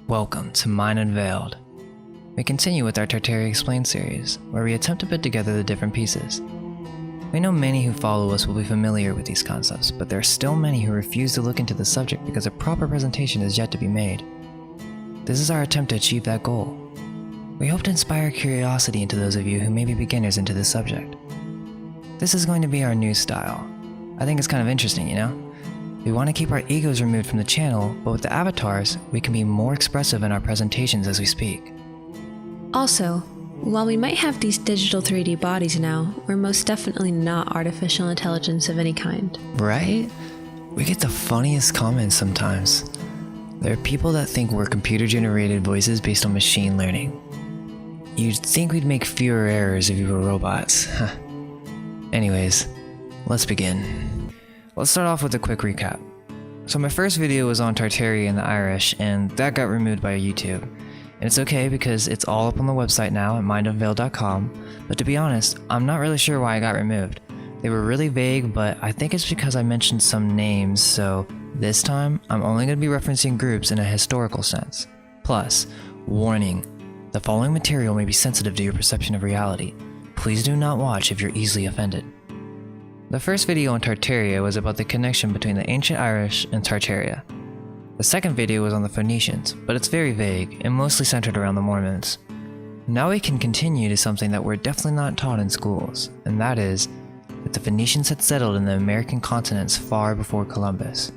Welcome to Mind Unveiled. We continue with our Tartaria Explained series, where we attempt to put together the different pieces. We know many who follow us will be familiar with these concepts, but there are still many who refuse to look into the subject because a proper presentation is yet to be made. This is our attempt to achieve that goal. We hope to inspire curiosity into those of you who may be beginners into this subject. This is going to be our new style. I think it's kind of interesting, you know? We want to keep our egos removed from the channel, but with the avatars, we can be more expressive in our presentations as we speak. Also, while we might have these digital 3D bodies now, we're most definitely not artificial intelligence of any kind. Right? We get the funniest comments sometimes. There are people that think we're computer-generated voices based on machine learning. You'd think we'd make fewer errors if we were robots. Anyways, let's begin. Let's start off with a quick recap. So my first video was on Tartaria and the Irish, and that got removed by YouTube. And it's okay because it's all up on the website now at mindunveiled.com, but to be honest, I'm not really sure why it got removed. They were really vague, but I think it's because I mentioned some names, so this time I'm only going to be referencing groups in a historical sense. Plus, warning, the following material may be sensitive to your perception of reality. Please do not watch if you're easily offended. The first video on Tartaria was about the connection between the ancient Irish and Tartaria. The second video was on the Phoenicians, but it's very vague and mostly centered around the Mormons. Now we can continue to something that we're definitely not taught in schools, and that is that the Phoenicians had settled in the American continents far before Columbus.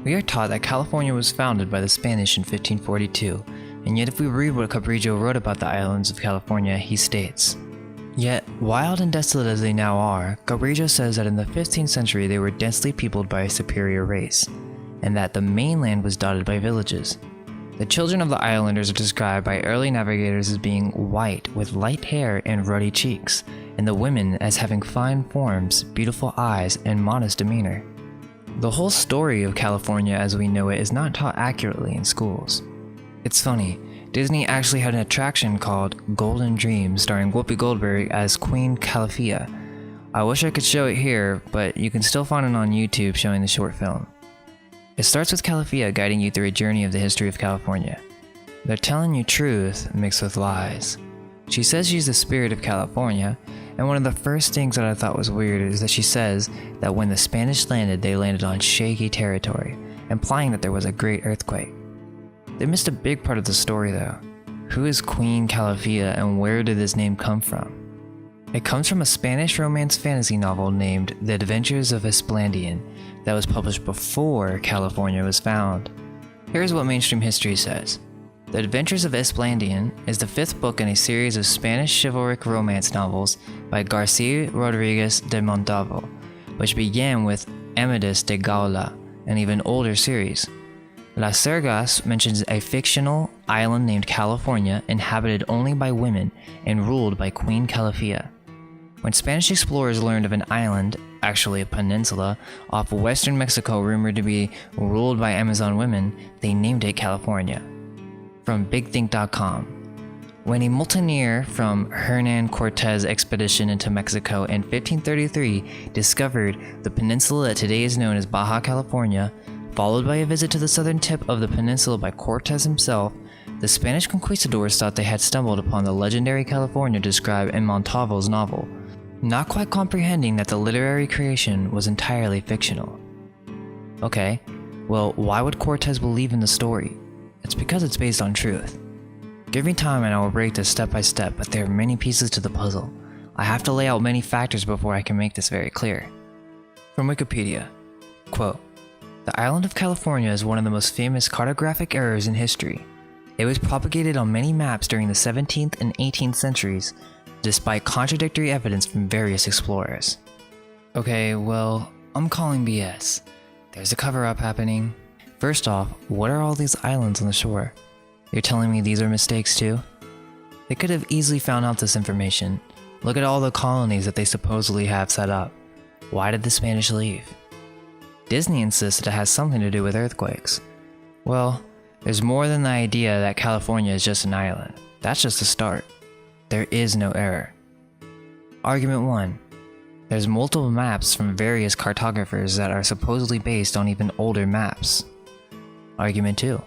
We are taught that California was founded by the Spanish in 1542, and yet if we read what Cabrillo wrote about the islands of California, he states, "Yet, wild and desolate as they now are, Cabrillo says that in the 15th century they were densely peopled by a superior race, and that the mainland was dotted by villages. The children of the islanders are described by early navigators as being white with light hair and ruddy cheeks, and the women as having fine forms, beautiful eyes, and modest demeanor." The whole story of California as we know it is not taught accurately in schools. It's funny, Disney actually had an attraction called Golden Dreams starring Whoopi Goldberg as Queen Calafia. I wish I could show it here, but you can still find it on YouTube showing the short film. It starts with Calafia guiding you through a journey of the history of California. They're telling you truth mixed with lies. She says she's the spirit of California, and one of the first things that I thought was weird is that she says that when the Spanish landed, they landed on shaky territory, implying that there was a great earthquake. They missed a big part of the story though. Who is Queen Calafia and where did this name come from? It comes from a Spanish romance fantasy novel named The Adventures of Esplandian that was published before California was found. Here's what mainstream history says. The Adventures of Esplandian is the fifth book in a series of Spanish chivalric romance novels by Garcia Rodriguez de Montalvo, which began with Amadis de Gaula, an even older series. Las Sergas mentions a fictional island named California inhabited only by women and ruled by Queen Calafia. When Spanish explorers learned of an island, actually a peninsula, off western Mexico rumored to be ruled by Amazon women, they named it California. From BigThink.com. When a mountaineer from Hernan Cortez expedition into Mexico in 1533 discovered the peninsula that today is known as Baja California, followed by a visit to the southern tip of the peninsula by Cortez himself, the Spanish conquistadors thought they had stumbled upon the legendary California described in Montalvo's novel, not quite comprehending that the literary creation was entirely fictional. Okay, well, why would Cortez believe in the story? It's because it's based on truth. Give me time and I will break this step by step, but there are many pieces to the puzzle. I have to lay out many factors before I can make this very clear. From Wikipedia, quote, "The island of California is one of the most famous cartographic errors in history. It was propagated on many maps during the 17th and 18th centuries, despite contradictory evidence from various explorers." Okay, well, I'm calling BS. There's a cover-up happening. First off, what are all these islands on the shore? You're telling me these are mistakes too? They could have easily found out this information. Look at all the colonies that they supposedly have set up. Why did the Spanish leave? Disney insists that it has something to do with earthquakes. Well, there's more than the idea that California is just an island. That's just the start. There is no error. Argument 1. There's multiple maps from various cartographers that are supposedly based on even older maps. Argument 2.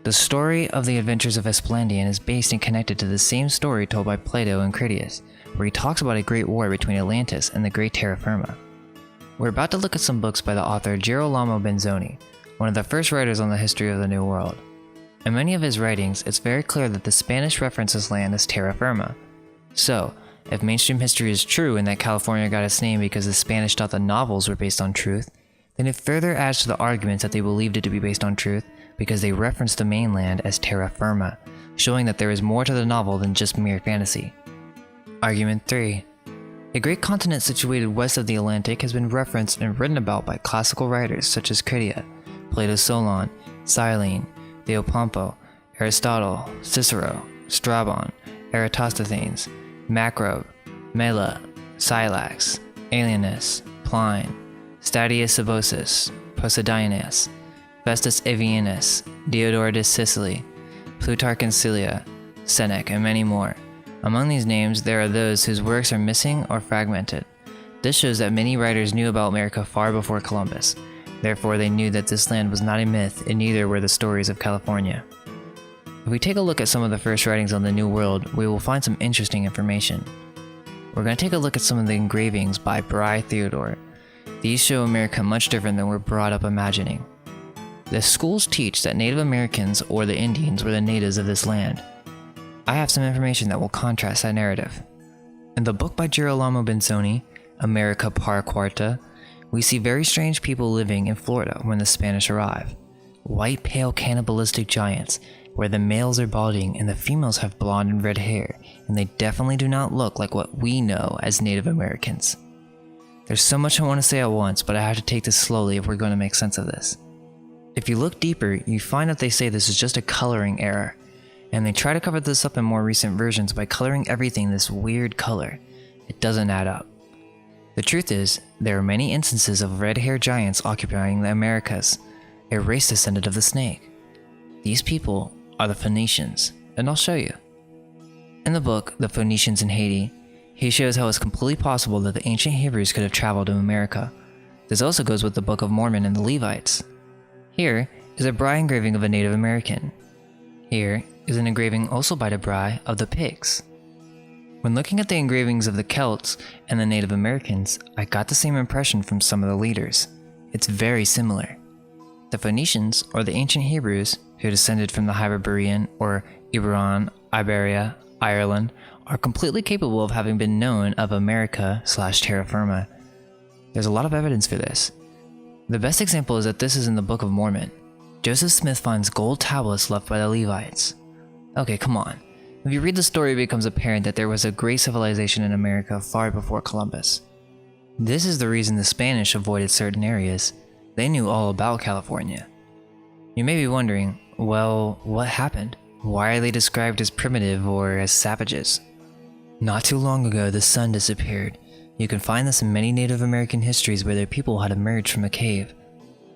The story of the adventures of Esplandian is based and connected to the same story told by Plato and Critias, where he talks about a great war between Atlantis and the great terra firma. We're about to look at some books by the author Girolamo Benzoni, one of the first writers on the history of the New World. In many of his writings, it's very clear that the Spanish reference this land as terra firma. So, if mainstream history is true and that California got its name because the Spanish thought the novels were based on truth, then it further adds to the arguments that they believed it to be based on truth because they referenced the mainland as terra firma, showing that there is more to the novel than just mere fantasy. Argument 3. A great continent situated west of the Atlantic has been referenced and written about by classical writers such as Critias, Plato's Solon, Silene, Theopompo, Aristotle, Cicero, Strabon, Eratosthenes, Macrobe, Mela, Scylax, Alienus, Pline, Statius Sabosus, Posidonius, Festus Avienus, Diodorus de Sicily, Plutarch and Cilia, Seneca, and many more. Among these names, there are those whose works are missing or fragmented. This shows that many writers knew about America far before Columbus. Therefore, they knew that this land was not a myth, and neither were the stories of California. If we take a look at some of the first writings on the New World, we will find some interesting information. We're going to take a look at some of the engravings by Bry Theodore. These show America much different than we're brought up imagining. The schools teach that Native Americans or the Indians were the natives of this land. I have some information that will contrast that narrative. In the book by Girolamo Benzoni, America Par Quarta, we see very strange people living in Florida when the Spanish arrive. White, pale, cannibalistic giants, where the males are balding and the females have blonde and red hair, and they definitely do not look like what we know as Native Americans. There's so much I want to say at once, but I have to take this slowly if we're going to make sense of this. If you look deeper, you find that they say this is just a coloring error, and they try to cover this up in more recent versions by coloring everything this weird color. It doesn't add up. The truth is, there are many instances of red-haired giants occupying the Americas, a race descendant of the snake. These people are the Phoenicians, and I'll show you. In the book, The Phoenicians in Haiti, he shows how it's completely possible that the ancient Hebrews could have traveled to America. This also goes with the Book of Mormon and the Levites. Here is a Bry engraving of a Native American. Here is an engraving also by Bry of the pigs. When looking at the engravings of the Celts and the Native Americans, I got the same impression from some of the leaders. It's very similar. The Phoenicians, or the ancient Hebrews, who descended from the Hyperborean or Iberon, Iberia, Ireland, are completely capable of having been known of America/terra firma. There's a lot of evidence for this. The best example is that this is in the Book of Mormon. Joseph Smith finds gold tablets left by the Levites. Okay, come on. If you read the story, it becomes apparent that there was a great civilization in America far before Columbus. This is the reason the Spanish avoided certain areas. They knew all about California. You may be wondering, well, what happened? Why are they described as primitive or as savages? Not too long ago, the sun disappeared. You can find this in many Native American histories where their people had emerged from a cave.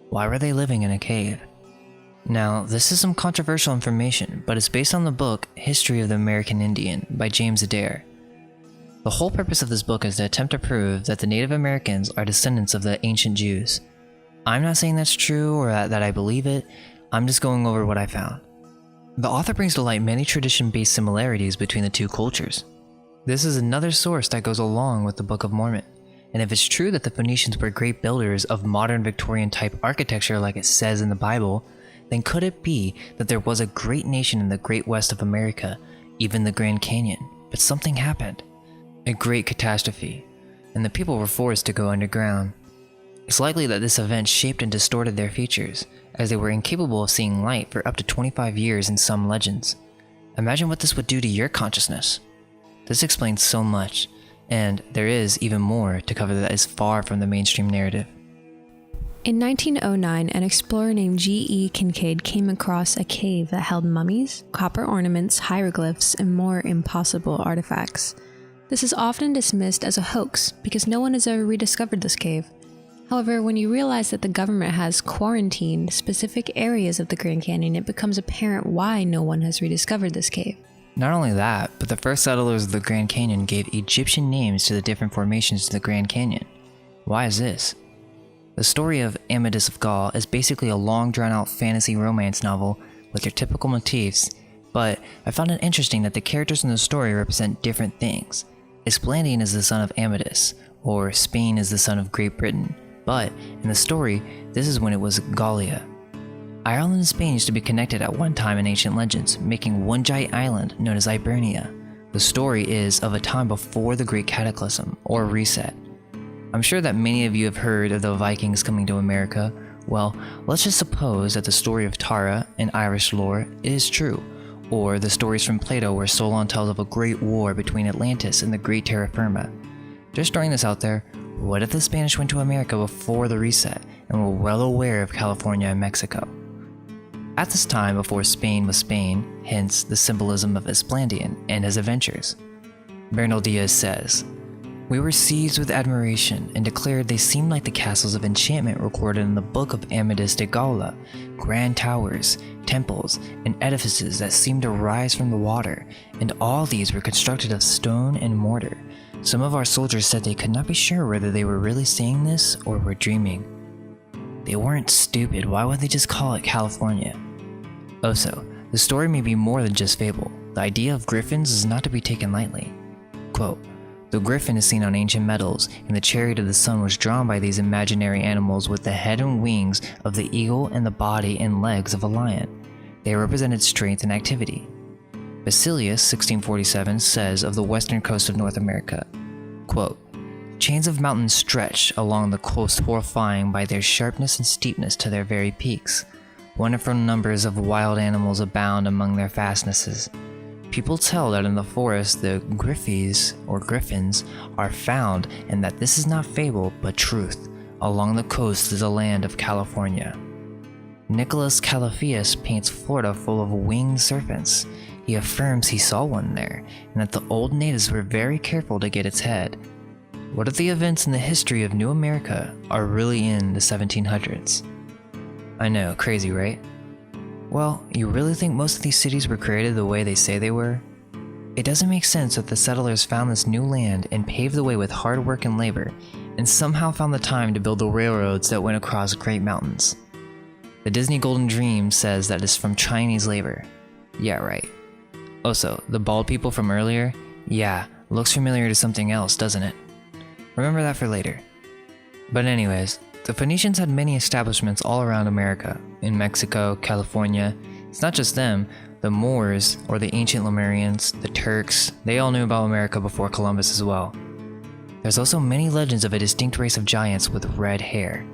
Why were they living in a cave? Now, this is some controversial information, but it's based on the book History of the American Indian by James Adair. The whole purpose of this book is to attempt to prove that the Native Americans are descendants of the ancient Jews. I'm not saying that's true or that I believe it, I'm just going over what I found. The author brings to light many tradition-based similarities between the two cultures. This is another source that goes along with the Book of Mormon, and if it's true that the Phoenicians were great builders of modern Victorian-type architecture like it says in the Bible, then could it be that there was a great nation in the great west of America, even the Grand Canyon, but something happened? A great catastrophe, and the people were forced to go underground. It's likely that this event shaped and distorted their features, as they were incapable of seeing light for up to 25 years in some legends. Imagine what this would do to your consciousness. This explains so much, and there is even more to cover that is far from the mainstream narrative. In 1909, an explorer named G.E. Kincaid came across a cave that held mummies, copper ornaments, hieroglyphs, and more impossible artifacts. This is often dismissed as a hoax because no one has ever rediscovered this cave. However, when you realize that the government has quarantined specific areas of the Grand Canyon, it becomes apparent why no one has rediscovered this cave. Not only that, but the first settlers of the Grand Canyon gave Egyptian names to the different formations of the Grand Canyon. Why is this? The story of Amadis of Gaul is basically a long drawn-out fantasy romance novel with their typical motifs, but I found it interesting that the characters in the story represent different things. Esplandian is the son of Amadis, or Spain is the son of Great Britain, but in the story, this is when it was Gallia. Ireland and Spain used to be connected at one time in ancient legends, making one giant island known as Ibernia. The story is of a time before the Great Cataclysm, or Reset. I'm sure that many of you have heard of the Vikings coming to America. Well, let's just suppose that the story of Tara in Irish lore is true, or the stories from Plato where Solon tells of a great war between Atlantis and the Great Terra Firma. Just throwing this out there, what if the Spanish went to America before the Reset and were well aware of California and Mexico? At this time before Spain was Spain, hence the symbolism of Esplandian and his adventures. Bernal Diaz says, "We were seized with admiration and declared they seemed like the castles of enchantment recorded in the Book of Amadis de Gaula, grand towers, temples, and edifices that seemed to rise from the water, and all these were constructed of stone and mortar. Some of our soldiers said they could not be sure whether they were really seeing this or were dreaming. They weren't stupid, why would they just call it California?" Also, the story may be more than just fable. The idea of griffins is not to be taken lightly. Quote, "The griffin is seen on ancient medals, and the chariot of the sun was drawn by these imaginary animals with the head and wings of the eagle and the body and legs of a lion. They represented strength and activity." Basilius, 1647, says of the western coast of North America, quote, "Chains of mountains stretch along the coast, horrifying by their sharpness and steepness to their very peaks. Wonderful numbers of wild animals abound among their fastnesses. People tell that in the forest the griffies, or griffins, are found, and that this is not fable but truth. Along the coast is the land of California." Nicholas Calafias paints Florida full of winged serpents. He affirms he saw one there, and that the old natives were very careful to get its head. What if the events in the history of New America are really in the 1700s? I know, crazy, right? Well, you really think most of these cities were created the way they say they were? It doesn't make sense that the settlers found this new land and paved the way with hard work and labor, and somehow found the time to build the railroads that went across great mountains. The Disney Golden Dream says that it's from Chinese labor. Yeah, right. Also, the bald people from earlier? Yeah, looks familiar to something else, doesn't it? Remember that for later. But anyways, the Phoenicians had many establishments all around America, in Mexico, California. It's not just them, the Moors, or the ancient Lemurians, the Turks, they all knew about America before Columbus as well. There's also many legends of a distinct race of giants with red hair.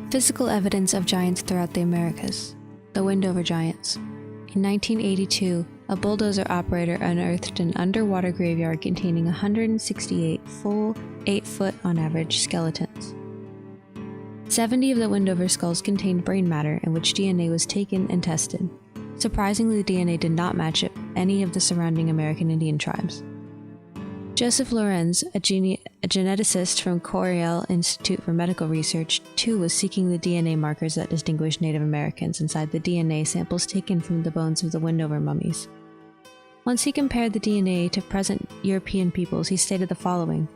Physical evidence of giants throughout the Americas. The Wendover Giants. In 1982, a bulldozer operator unearthed an underwater graveyard containing 168 full, 8-foot on average skeletons. 70 of the Wendover skulls contained brain matter in which DNA was taken and tested. Surprisingly, the DNA did not match any of the surrounding American Indian tribes. Joseph Lorenz, a geneticist from Cornell Institute for Medical Research, too was seeking the DNA markers that distinguish Native Americans inside the DNA samples taken from the bones of the Wendover mummies. Once he compared the DNA to present European peoples, he stated the following: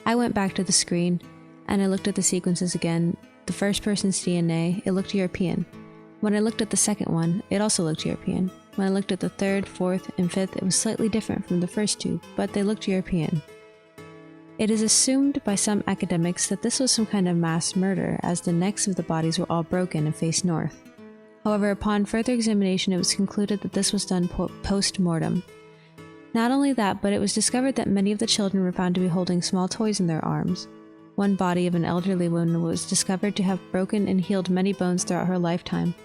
"I went back to the screen, and I looked at the sequences again. The first person's DNA, it looked European. When I looked at the second one, it also looked European. When I looked at the third, fourth, and fifth, it was slightly different from the first two, but they looked European." It is assumed by some academics that this was some kind of mass murder, as the necks of the bodies were all broken and faced north. However, upon further examination, it was concluded that this was done post-mortem. Not only that, but it was discovered that many of the children were found to be holding small toys in their arms. One body of an elderly woman was discovered to have broken and healed many bones throughout her lifetime,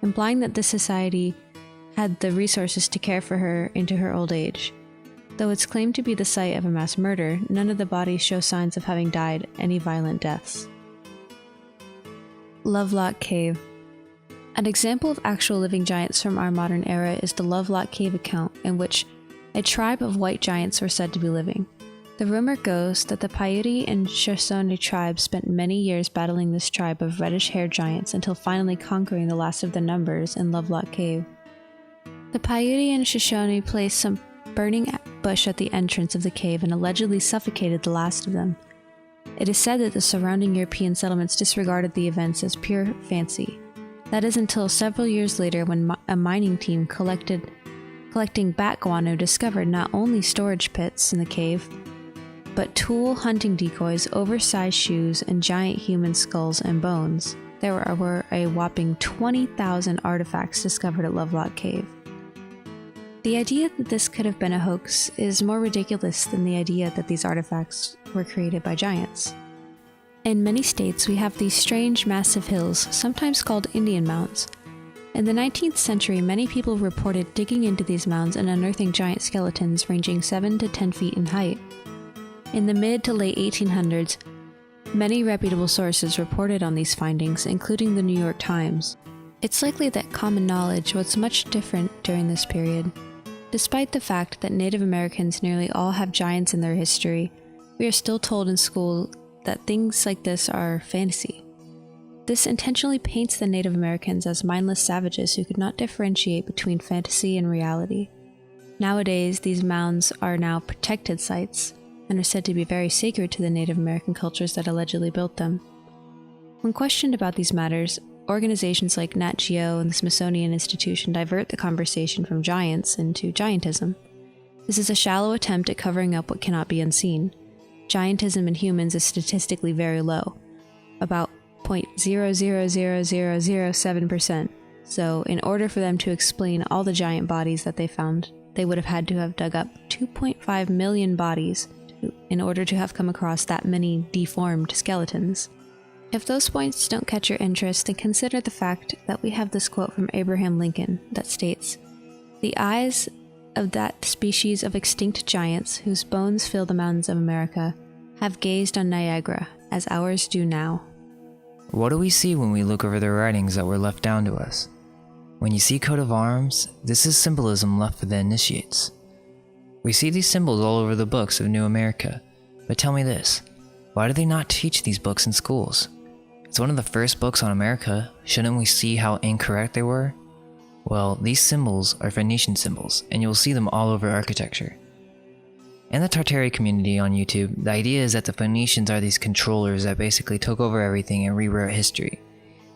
implying that this society had the resources to care for her into her old age. Though it's claimed to be the site of a mass murder, none of the bodies show signs of having died any violent deaths. Lovelock Cave. An example of actual living giants from our modern era is the Lovelock Cave account, in which a tribe of white giants were said to be living. The rumor goes that the Paiute and Shoshone tribes spent many years battling this tribe of reddish-haired giants until finally conquering the last of the numbers in Lovelock Cave. The Paiute and Shoshone placed some burning bush at the entrance of the cave and allegedly suffocated the last of them. It is said that the surrounding European settlements disregarded the events as pure fancy. That is until several years later when a mining team collecting bat guano discovered not only storage pits in the cave, but tool hunting decoys, oversized shoes, and giant human skulls and bones. There were a whopping 20,000 artifacts discovered at Lovelock Cave. The idea that this could have been a hoax is more ridiculous than the idea that these artifacts were created by giants. In many states, we have these strange, massive hills, sometimes called Indian mounds. In the 19th century, many people reported digging into these mounds and unearthing giant skeletons ranging 7 to 10 feet in height. In the mid to late 1800s, many reputable sources reported on these findings, including the New York Times. It's likely that common knowledge was much different during this period. Despite the fact that Native Americans nearly all have giants in their history, we are still told in school that things like this are fantasy. This intentionally paints the Native Americans as mindless savages who could not differentiate between fantasy and reality. Nowadays, these mounds are now protected sites and are said to be very sacred to the Native American cultures that allegedly built them. When questioned about these matters, organizations like Nat Geo and the Smithsonian Institution divert the conversation from giants into giantism. This is a shallow attempt at covering up what cannot be unseen. Giantism in humans is statistically very low, about 0.000007%. So, in order for them to explain all the giant bodies that they found, they would have had to have dug up 2.5 million bodies in order to have come across that many deformed skeletons. If those points don't catch your interest, then consider the fact that we have this quote from Abraham Lincoln that states, "The eyes of that species of extinct giants whose bones fill the mountains of America have gazed on Niagara as ours do now." What do we see when we look over the writings that were left down to us? When you see coat of arms, this is symbolism left for the initiates. We see these symbols all over the books of New America, but tell me this, why do they not teach these books in schools? It's one of the first books on America, shouldn't we see how incorrect they were? Well, these symbols are Phoenician symbols, and you'll see them all over architecture. In the Tartaria community on YouTube, the idea is that the Phoenicians are these controllers that basically took over everything and rewrote history.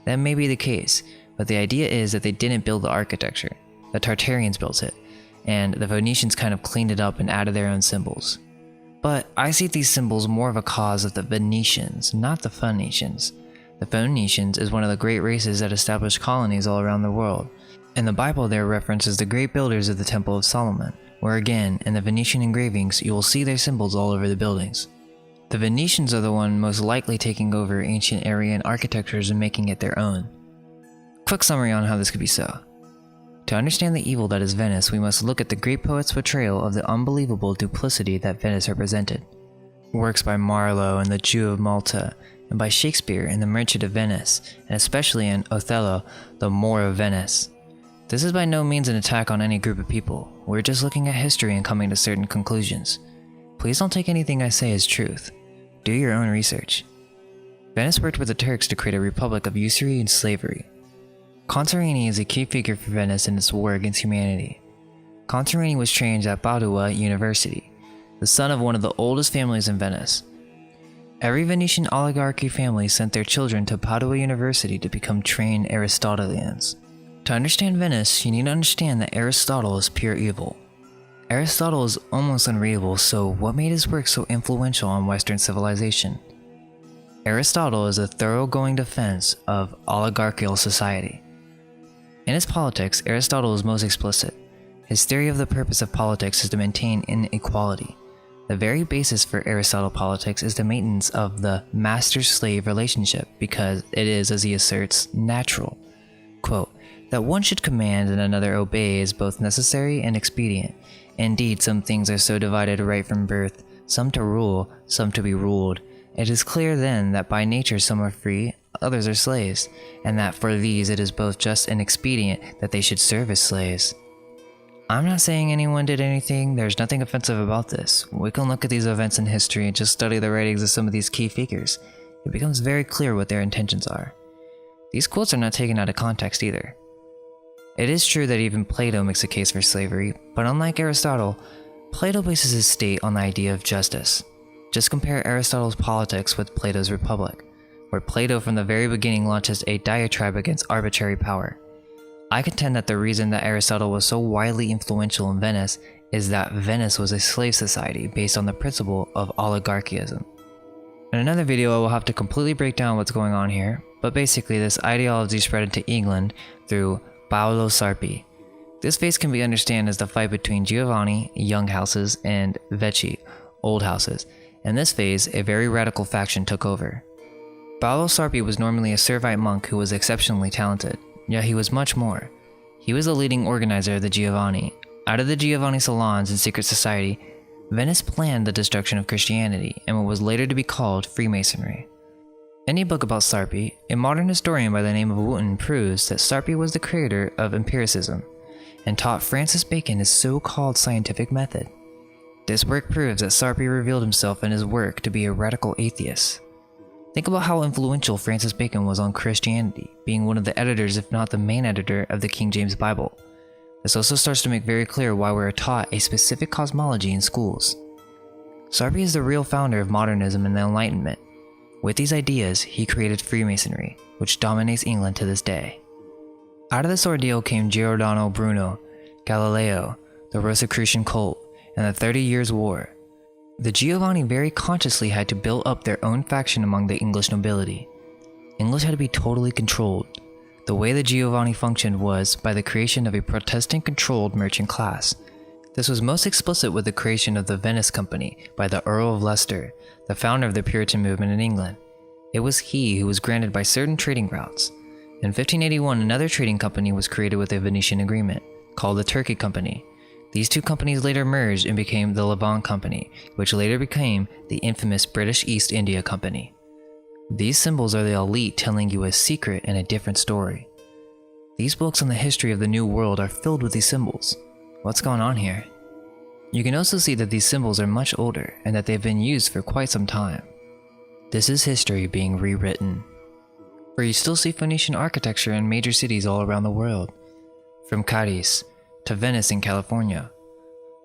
That may be the case, but the idea is that they didn't build the architecture. The Tartarians built it, and the Phoenicians kind of cleaned it up and added their own symbols. But I see these symbols more of a cause of the Venetians, not the Phoenicians. The Phoenicians is one of the great races that established colonies all around the world. In the Bible, there references the great builders of the Temple of Solomon, where again, in the Venetian engravings, you will see their symbols all over the buildings. The Venetians are the one most likely taking over ancient Aryan architectures and making it their own. Quick summary on how this could be so. To understand the evil that is Venice, we must look at the great poet's portrayal of the unbelievable duplicity that Venice represented. Works by Marlowe and the Jew of Malta, and by Shakespeare in The Merchant of Venice, and especially in Othello, the Moor of Venice. This is by no means an attack on any group of people. We're just looking at history and coming to certain conclusions. Please don't take anything I say as truth. Do your own research. Venice worked with the Turks to create a republic of usury and slavery. Contarini is a key figure for Venice in its war against humanity. Contarini was trained at Padua University, the son of one of the oldest families in Venice. Every Venetian oligarchy family sent their children to Padua University to become trained Aristotelians. To understand Venice, you need to understand that Aristotle is pure evil. Aristotle is almost unreadable, so what made his work so influential on Western civilization? Aristotle is a thoroughgoing defense of oligarchical society. In his politics, Aristotle is most explicit. His theory of the purpose of politics is to maintain inequality. The very basis for Aristotle politics is the maintenance of the master-slave relationship because it is, as he asserts, natural. Quote, that one should command and another obey is both necessary and expedient. Indeed, some things are so divided right from birth, some to rule, some to be ruled. It is clear then that by nature some are free, others are slaves, and that for these it is both just and expedient that they should serve as slaves. I'm not saying anyone did anything, there's nothing offensive about this. We can look at these events in history and just study the writings of some of these key figures. It becomes very clear what their intentions are. These quotes are not taken out of context either. It is true that even Plato makes a case for slavery, but unlike Aristotle, Plato bases his state on the idea of justice. Just compare Aristotle's politics with Plato's Republic, where Plato from the very beginning launches a diatribe against arbitrary power. I contend that the reason that Aristotle was so widely influential in Venice is that Venice was a slave society based on the principle of oligarchism. In another video, I will have to completely break down what's going on here, but basically this ideology spread into England through Paolo Sarpi. This phase can be understood as the fight between Giovanni, young houses, and Vecchi, old houses. In this phase, a very radical faction took over. Paolo Sarpi was normally a Servite monk who was exceptionally talented, yet he was much more. He was the leading organizer of the Giovanni. Out of the Giovanni salons and secret society, Venice planned the destruction of Christianity and what was later to be called Freemasonry. In a book about Sarpi, a modern historian by the name of Wooten proves that Sarpi was the creator of empiricism and taught Francis Bacon his so-called scientific method. This work proves that Sarpi revealed himself in his work to be a radical atheist. Think about how influential Francis Bacon was on Christianity, being one of the editors, if not the main editor, of the King James Bible. This also starts to make very clear why we are taught a specific cosmology in schools. Sarpi is the real founder of modernism and the Enlightenment. With these ideas, he created Freemasonry, which dominates England to this day. Out of this ordeal came Giordano Bruno, Galileo, the Rosicrucian cult, and the 30 Years' War. The Giovanni very consciously had to build up their own faction among the English nobility. English had to be totally controlled. The way the Giovanni functioned was by the creation of a Protestant-controlled merchant class. This was most explicit with the creation of the Venice Company by the Earl of Leicester, the founder of the Puritan movement in England. It was he who was granted by certain trading routes. In 1581, another trading company was created with a Venetian agreement, called the Turkey Company. These two companies later merged and became the Levant Company, which later became the infamous British East India Company. These symbols are the elite telling you a secret and a different story. These books on the history of the New World are filled with these symbols. What's going on here? You can also see that these symbols are much older and that they've been used for quite some time. This is history being rewritten. For you still see Phoenician architecture in major cities all around the world, from Cadiz to Venice in California.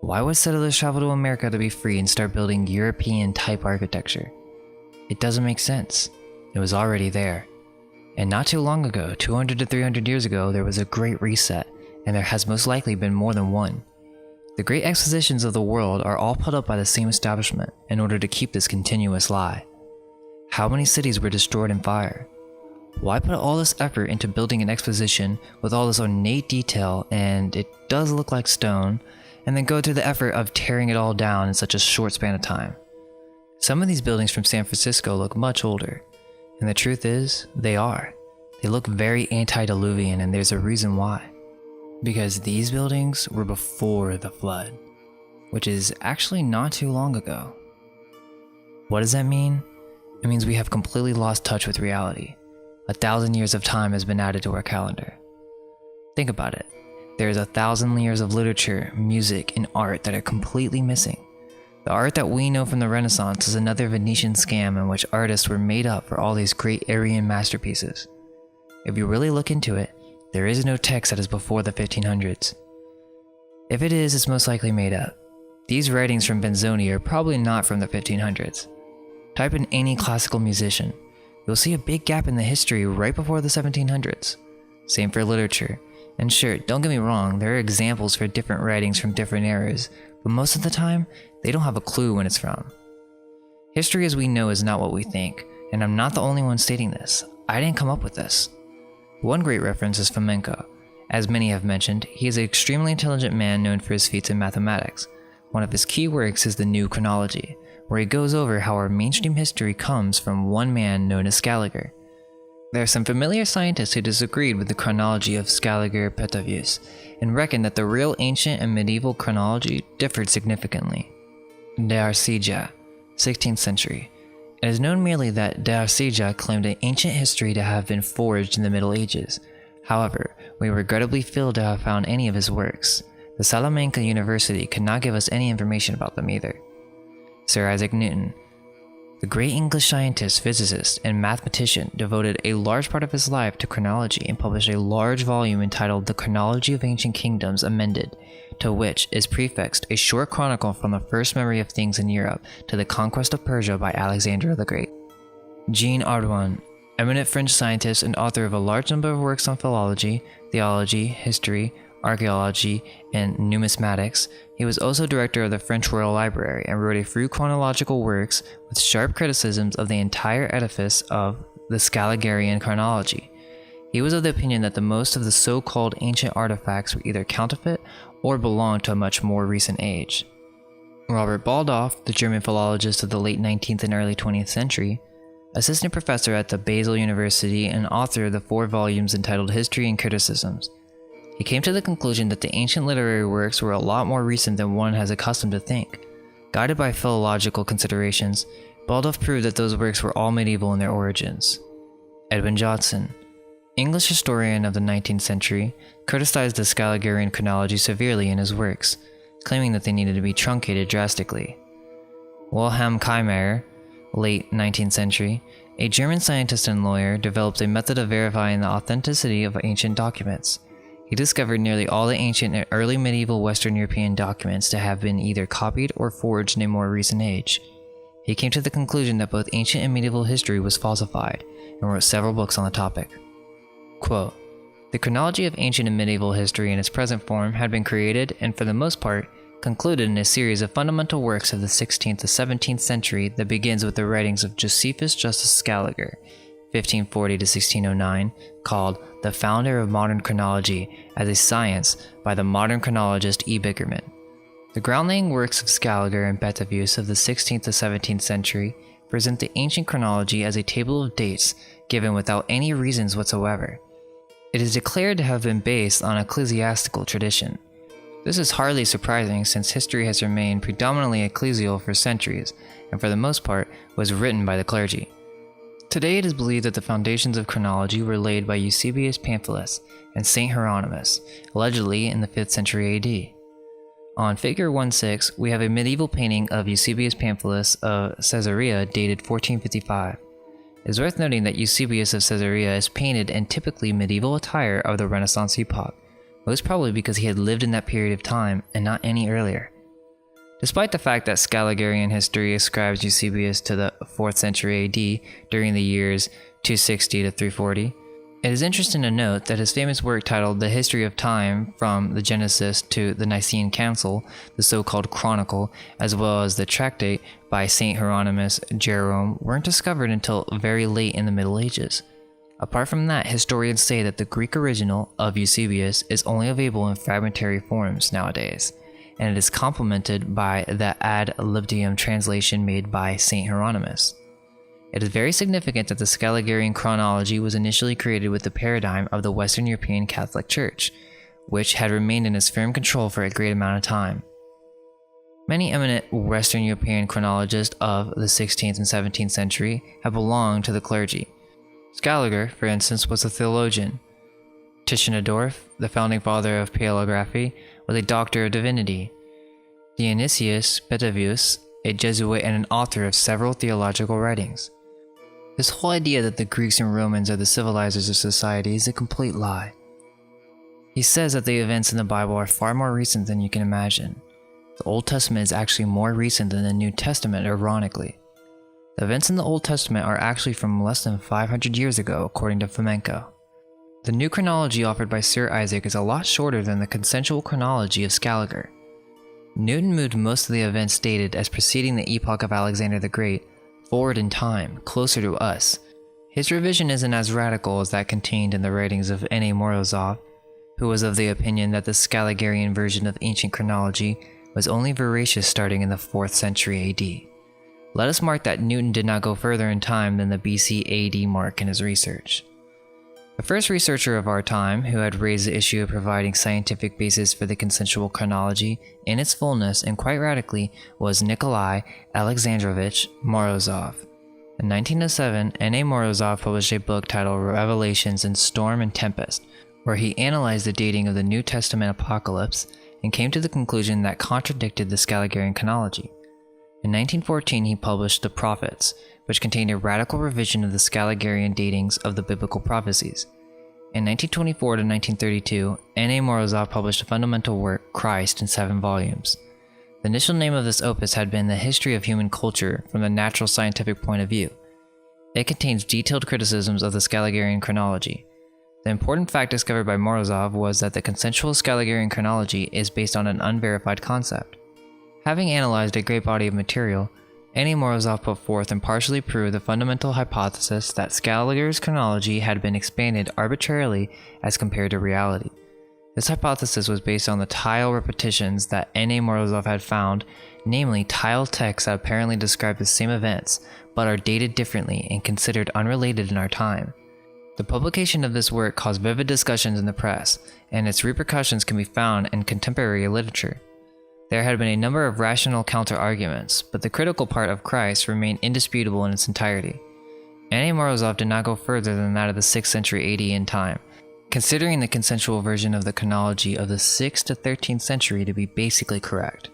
Why would settlers travel to America to be free and start building European-type architecture? It doesn't make sense. It was already there. And not too long ago, 200 to 300 years ago, there was a great reset, and there has most likely been more than one. The great expositions of the world are all put up by the same establishment in order to keep this continuous lie. How many cities were destroyed in fire? Why put all this effort into building an exposition with all this ornate detail, and it does look like stone, and then go through the effort of tearing it all down in such a short span of time? Some of these buildings from San Francisco look much older, and the truth is, they are. They look very antediluvian, and there's a reason why. Because these buildings were before the flood, which is actually not too long ago. What does that mean? It means we have completely lost touch with reality. 1,000 years of time has been added to our calendar. Think about it. There's 1,000 years of literature, music, and art that are completely missing. The art that we know from the Renaissance is another Venetian scam in which artists were made up for all these great Aryan masterpieces. If you really look into it, there is no text that is before the 1500s. If it is, it's most likely made up. These writings from Benzoni are probably not from the 1500s. Type in any classical musician. You'll see a big gap in the history right before the 1700s. Same for literature. And sure, don't get me wrong, there are examples for different writings from different eras, but most of the time, they don't have a clue when it's from. History as we know is not what we think, and I'm not the only one stating this. I didn't come up with this. One great reference is Fomenko. As many have mentioned, he is an extremely intelligent man known for his feats in mathematics. One of his key works is the New Chronology, where he goes over how our mainstream history comes from one man known as Scaliger. There are some familiar scientists who disagreed with the chronology of Scaliger-Petavius and reckoned that the real ancient and medieval chronology differed significantly. D'Arcija, 16th century. It is known merely that D'Arcija claimed an ancient history to have been forged in the Middle Ages. However, we regrettably failed to have found any of his works. The Salamanca University could not give us any information about them either. Sir Isaac Newton, the great English scientist, physicist, and mathematician, devoted a large part of his life to chronology and published a large volume entitled The Chronology of Ancient Kingdoms Amended, to which is prefixed a short chronicle from the first memory of things in Europe to the conquest of Persia by Alexander the Great. Jean Audouin, Eminent French scientist and author of a large number of works on philology, theology, history, archaeology, and numismatics, he was also director of the French Royal Library and wrote a few chronological works with sharp criticisms of the entire edifice of the Scaligerian chronology. He was of the opinion that the most of the so-called ancient artifacts were either counterfeit or belonged to a much more recent age. Robert Baldorf, the German philologist of the late 19th and early 20th century, assistant professor at the Basel University and author of the 4 volumes entitled History and Criticisms. He came to the conclusion that the ancient literary works were a lot more recent than one has accustomed to think. Guided by philological considerations, Baldorf proved that those works were all medieval in their origins. Edwin Johnson, English historian of the 19th century, criticized the Scaligerian chronology severely in his works, claiming that they needed to be truncated drastically. Wilhelm Keimer, late 19th century, a German scientist and lawyer, developed a method of verifying the authenticity of ancient documents. He discovered nearly all the ancient and early medieval Western European documents to have been either copied or forged in a more recent age. He came to the conclusion that both ancient and medieval history was falsified, and wrote several books on the topic. Quote, "The chronology of ancient and medieval history in its present form had been created and, for the most part, concluded in a series of fundamental works of the 16th to 17th century that begins with the writings of Josephus Justus Scaliger, 1540 to 1609, called The Founder of Modern Chronology as a Science by the modern chronologist E. Bigerman. The groundlaying works of Scaliger and Betavius of the 16th to 17th century present the ancient chronology as a table of dates given without any reasons whatsoever. It is declared to have been based on ecclesiastical tradition. This is hardly surprising since history has remained predominantly ecclesial for centuries, and for the most part was written by the clergy. Today it is believed that the foundations of chronology were laid by Eusebius Pamphilus and Saint Hieronymus, allegedly in the 5th century AD. On figure 1-6, we have a medieval painting of Eusebius Pamphilus of Caesarea dated 1455. It is worth noting that Eusebius of Caesarea is painted in typically medieval attire of the Renaissance epoch, most probably because he had lived in that period of time and not any earlier. Despite the fact that Scaligerian history ascribes Eusebius to the 4th century AD during the years 260 to 340, it is interesting to note that his famous work titled The History of Time from the Genesis to the Nicene Council, the so-called Chronicle, as well as the tractate by Saint Hieronymus Jerome weren't discovered until very late in the Middle Ages. Apart from that, historians say that the Greek original of Eusebius is only available in fragmentary forms nowadays, and it is complemented by the ad libitum translation made by Saint Hieronymus. It is very significant that the Scaligerian chronology was initially created with the paradigm of the Western European Catholic Church, which had remained in its firm control for a great amount of time. Many eminent Western European chronologists of the 16th and 17th century have belonged to the clergy. Scaliger, for instance, was a theologian. Tischendorf, the founding father of paleography, was a doctor of divinity. Dionysius Betavius, a Jesuit and an author of several theological writings. This whole idea that the Greeks and Romans are the civilizers of society is a complete lie. He says that the events in the Bible are far more recent than you can imagine. The Old Testament is actually more recent than the New Testament, ironically. The events in the Old Testament are actually from less than 500 years ago, according to Fomenko. The new chronology offered by Sir Isaac is a lot shorter than the consensual chronology of Scaliger. Newton moved most of the events dated as preceding the epoch of Alexander the Great forward in time, closer to us. His revision isn't as radical as that contained in the writings of N.A. Morozov, who was of the opinion that the Scaligerian version of ancient chronology was only veracious starting in the 4th century AD. Let us mark that Newton did not go further in time than the BC AD mark in his research. The first researcher of our time who had raised the issue of providing scientific basis for the consensual chronology in its fullness and quite radically was Nikolai Alexandrovich Morozov. In 1907, N.A. Morozov published a book titled Revelations in Storm and Tempest, where he analyzed the dating of the New Testament apocalypse and came to the conclusion that contradicted the Scaligerian chronology. In 1914, he published The Prophets, which contained a radical revision of the Scaligerian datings of the biblical prophecies. In 1924 to 1932, N.A. Morozov published a fundamental work, Christ, in 7 volumes. The initial name of this opus had been The History of Human Culture from the Natural Scientific Point of View. It contains detailed criticisms of the Scaligerian chronology. The important fact discovered by Morozov was that the consensual Scaligerian chronology is based on an unverified concept. Having analyzed a great body of material, Annie Morozov put forth and partially proved the fundamental hypothesis that Scaliger's chronology had been expanded arbitrarily as compared to reality. This hypothesis was based on the tile repetitions that N.A. Morozov had found, namely tile texts that apparently describe the same events, but are dated differently and considered unrelated in our time. The publication of this work caused vivid discussions in the press, and its repercussions can be found in contemporary literature. There had been a number of rational counter-arguments, but the critical part of Christ remained indisputable in its entirety. N.A. Morozov did not go further than that of the 6th century AD in time, considering the consensual version of the chronology of the 6th to 13th century to be basically correct.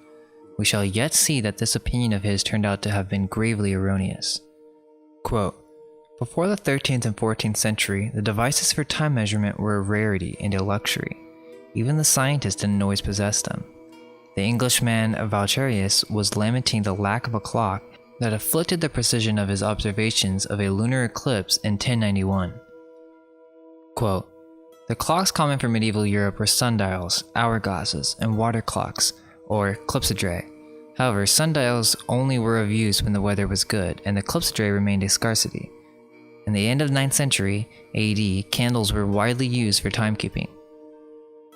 We shall yet see that this opinion of his turned out to have been gravely erroneous. Quote, "Before the 13th and 14th century, the devices for time measurement were a rarity and a luxury. Even the scientists didn't always possess them. The Englishman Valcherius was lamenting the lack of a clock that afflicted the precision of his observations of a lunar eclipse in 1091. Quote, "The clocks common for medieval Europe were sundials, hourglasses, and water clocks, or clepsydrae. However, sundials only were of use when the weather was good, and the clepsydrae remained a scarcity. In the end of the 9th century AD, candles were widely used for timekeeping."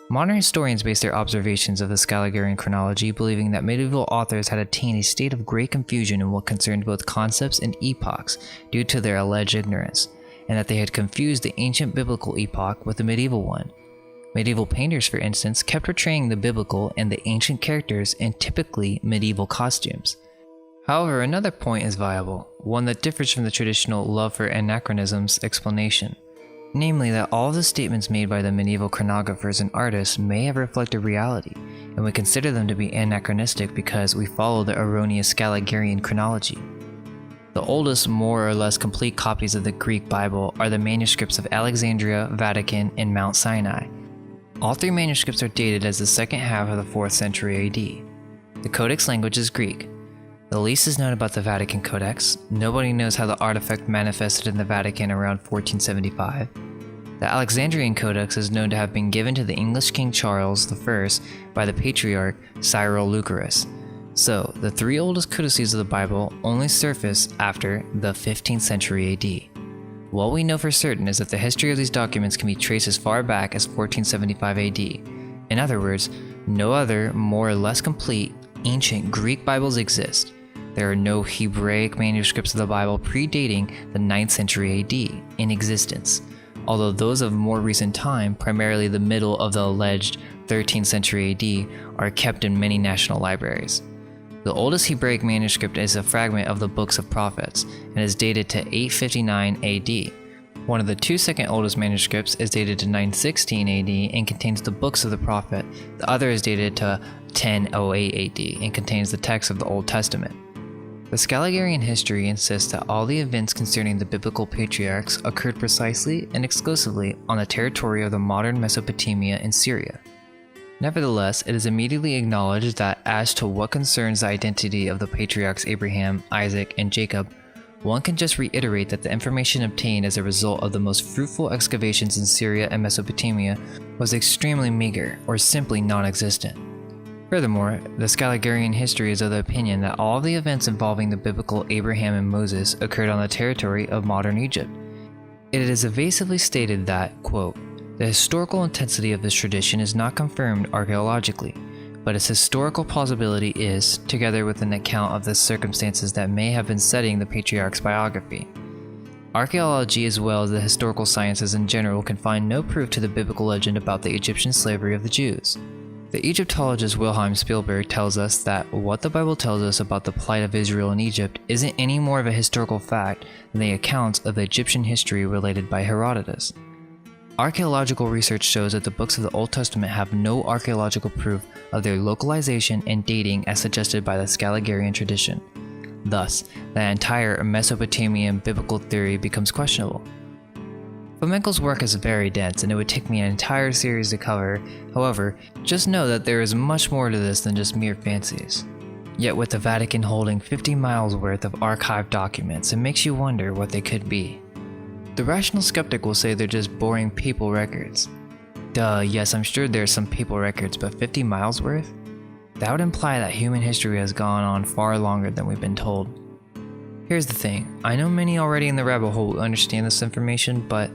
Modern historians base their observations of the Scaligerian chronology believing that medieval authors had attained a state of great confusion in what concerned both concepts and epochs due to their alleged ignorance, and that they had confused the ancient biblical epoch with the medieval one. Medieval painters, for instance, kept portraying the biblical and the ancient characters in typically medieval costumes. However, another point is viable, one that differs from the traditional love for anachronisms explanation. Namely, that all the statements made by the medieval chronographers and artists may have reflected reality, and we consider them to be anachronistic because we follow the erroneous Scaligerian chronology. The oldest, more or less complete copies of the Greek Bible are the manuscripts of Alexandria, Vatican, and Mount Sinai. All three manuscripts are dated as the second half of the 4th century AD. The codex language is Greek. The least is known about the Vatican Codex. Nobody knows how the artifact manifested in the Vatican around 1475. The Alexandrian Codex is known to have been given to the English King Charles I by the Patriarch Cyril Lucaris. So, the three oldest codices of the Bible only surface after the 15th century AD. What we know for certain is that the history of these documents can be traced as far back as 1475 AD. In other words, no other, more or less complete, ancient Greek Bibles exist. There are no Hebraic manuscripts of the Bible predating the 9th century AD in existence, although those of more recent time, primarily the middle of the alleged 13th century AD, are kept in many national libraries. The oldest Hebraic manuscript is a fragment of the Books of Prophets and is dated to 859 AD. One of the two second oldest manuscripts is dated to 916 AD and contains the Books of the Prophet. The other is dated to 1008 AD and contains the text of the Old Testament. The Scaligerian history insists that all the events concerning the biblical patriarchs occurred precisely and exclusively on the territory of the modern Mesopotamia and Syria. Nevertheless, it is immediately acknowledged that as to what concerns the identity of the patriarchs Abraham, Isaac, and Jacob, one can just reiterate that the information obtained as a result of the most fruitful excavations in Syria and Mesopotamia was extremely meager or simply non-existent. Furthermore, the Scaligerian history is of the opinion that all of the events involving the biblical Abraham and Moses occurred on the territory of modern Egypt. It is evasively stated that, quote, "The historical intensity of this tradition is not confirmed archaeologically, but its historical plausibility is, together with an account of the circumstances that may have been setting the patriarch's biography. Archaeology as well as the historical sciences in general can find no proof to the biblical legend about the Egyptian slavery of the Jews. The Egyptologist Wilhelm Spielberg tells us that what the Bible tells us about the plight of Israel in Egypt isn't any more of a historical fact than the accounts of the Egyptian history related by Herodotus. Archaeological research shows that the books of the Old Testament have no archaeological proof of their localization and dating as suggested by the Scaligerian tradition. Thus, the entire Mesopotamian biblical theory becomes questionable. Fomenko's work is very dense and it would take me an entire series to cover. However, just know that there is much more to this than just mere fancies. Yet with the Vatican holding 50 miles worth of archived documents, it makes you wonder what they could be. The rational skeptic will say they're just boring papal records. Duh, yes, I'm sure there's some papal records, but 50 miles worth? That would imply that human history has gone on far longer than we've been told. Here's the thing, I know many already in the rabbit hole understand this information, but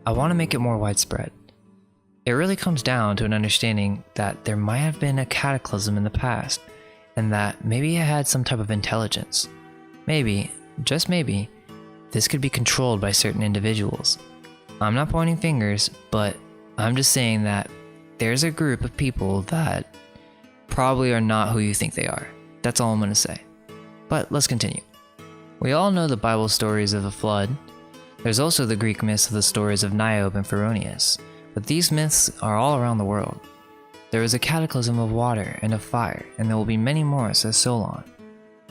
I want to make it more widespread. It really comes down to an understanding that there might have been a cataclysm in the past, and that maybe it had some type of intelligence. Maybe, just maybe, this could be controlled by certain individuals. I'm not pointing fingers, but I'm just saying that there's a group of people that probably are not who you think they are. That's all I'm going to say. But let's continue. We all know the Bible stories of the flood. There's also the Greek myths of the stories of Niobe and Pheronius, but these myths are all around the world. There is a cataclysm of water and of fire, and there will be many more, says Solon.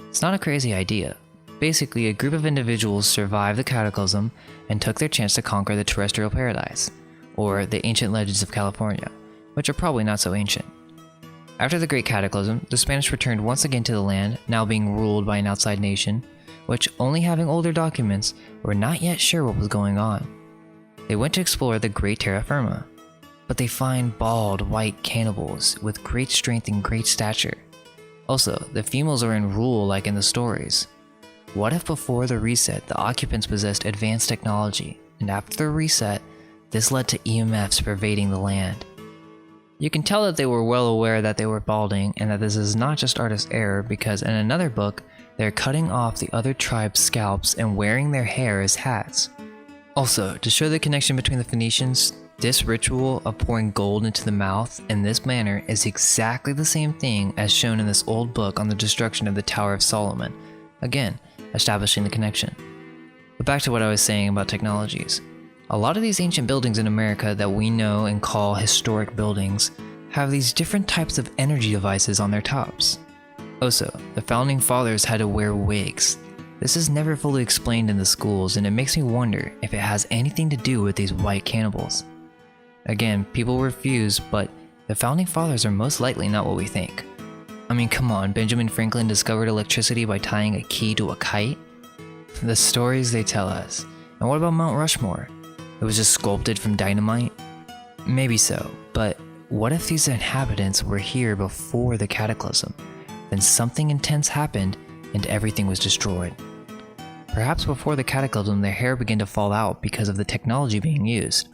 It's not a crazy idea. Basically, a group of individuals survived the cataclysm and took their chance to conquer the terrestrial paradise, or the ancient legends of California, which are probably not so ancient. After the Great Cataclysm, the Spanish returned once again to the land, now being ruled by an outside nation, which, only having older documents, were not yet sure what was going on. They went to explore the Great Terra Firma, but they find bald, white cannibals with great strength and great stature. Also, the females are in rule like in the stories. What if before the reset, the occupants possessed advanced technology, and after the reset, this led to EMFs pervading the land? You can tell that they were well aware that they were balding, and that this is not just artist error, because in another book, they're cutting off the other tribe's scalps and wearing their hair as hats. Also, to show the connection between the Phoenicians, this ritual of pouring gold into the mouth in this manner is exactly the same thing as shown in this old book on the destruction of the Tower of Solomon, again, establishing the connection. But back to what I was saying about technologies. A lot of these ancient buildings in America that we know and call historic buildings have these different types of energy devices on their tops. Also, the founding fathers had to wear wigs. This is never fully explained in the schools, and it makes me wonder if it has anything to do with these white cannibals. Again, people refuse, but the founding fathers are most likely not what we think. I mean, come on, Benjamin Franklin discovered electricity by tying a key to a kite? The stories they tell us. And what about Mount Rushmore? It was just sculpted from dynamite? Maybe so, but what if these inhabitants were here before the cataclysm? Then something intense happened and everything was destroyed. Perhaps before the cataclysm their hair began to fall out because of the technology being used.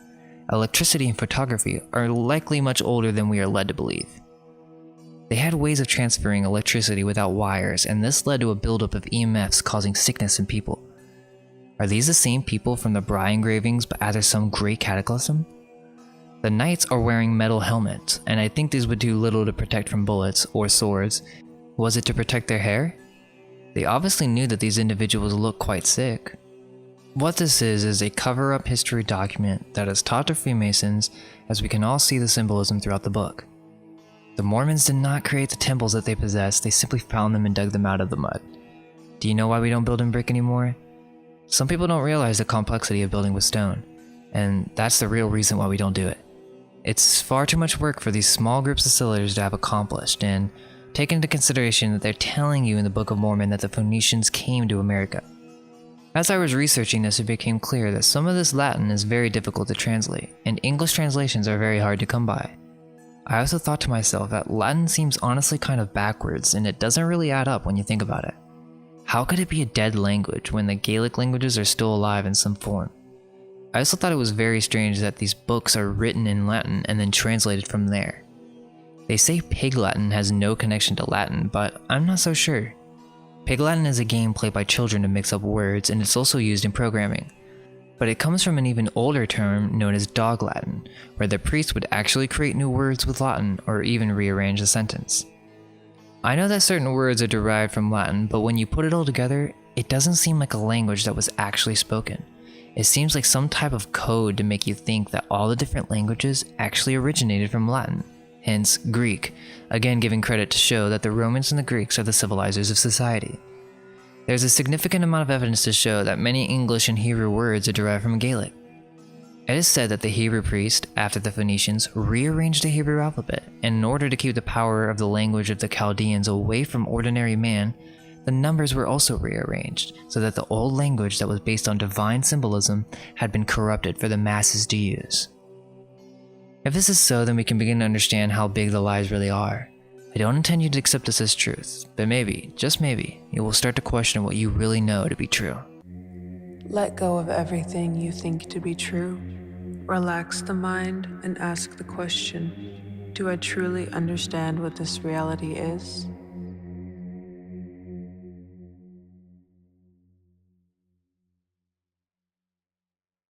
Electricity and photography are likely much older than we are led to believe. They had ways of transferring electricity without wires, and this led to a buildup of EMFs causing sickness in people. Are these the same people from the Bry engravings but after some great cataclysm? The knights are wearing metal helmets, and I think these would do little to protect from bullets or swords. Was it to protect their hair? They obviously knew that these individuals looked quite sick. What this is a cover-up history document that is taught to Freemasons, as we can all see the symbolism throughout the book. The Mormons did not create the temples that they possessed, they simply found them and dug them out of the mud. Do you know why we don't build in brick anymore? Some people don't realize the complexity of building with stone, and that's the real reason why we don't do it. It's far too much work for these small groups of settlers to have accomplished, and take into consideration that they're telling you in the Book of Mormon that the Phoenicians came to America. As I was researching this, it became clear that some of this Latin is very difficult to translate, and English translations are very hard to come by. I also thought to myself that Latin seems honestly kind of backwards, and it doesn't really add up when you think about it. How could it be a dead language when the Gaelic languages are still alive in some form? I also thought it was very strange that these books are written in Latin and then translated from there. They say Pig Latin has no connection to Latin, but I'm not so sure. Pig Latin is a game played by children to mix up words, and it's also used in programming. But it comes from an even older term known as Dog Latin, where the priest would actually create new words with Latin or even rearrange a sentence. I know that certain words are derived from Latin, but when you put it all together, it doesn't seem like a language that was actually spoken. It seems like some type of code to make you think that all the different languages actually originated from Latin. Hence, Greek, again giving credit to show that the Romans and the Greeks are the civilizers of society. There's a significant amount of evidence to show that many English and Hebrew words are derived from Gaelic. It is said that the Hebrew priest, after the Phoenicians, rearranged the Hebrew alphabet, and in order to keep the power of the language of the Chaldeans away from ordinary man, the numbers were also rearranged, so that the old language that was based on divine symbolism had been corrupted for the masses to use. If this is so, then we can begin to understand how big the lies really are. I don't intend you to accept this as truth, but maybe, just maybe, you will start to question what you really know to be true. Let go of everything you think to be true. Relax the mind and ask the question, do I truly understand what this reality is?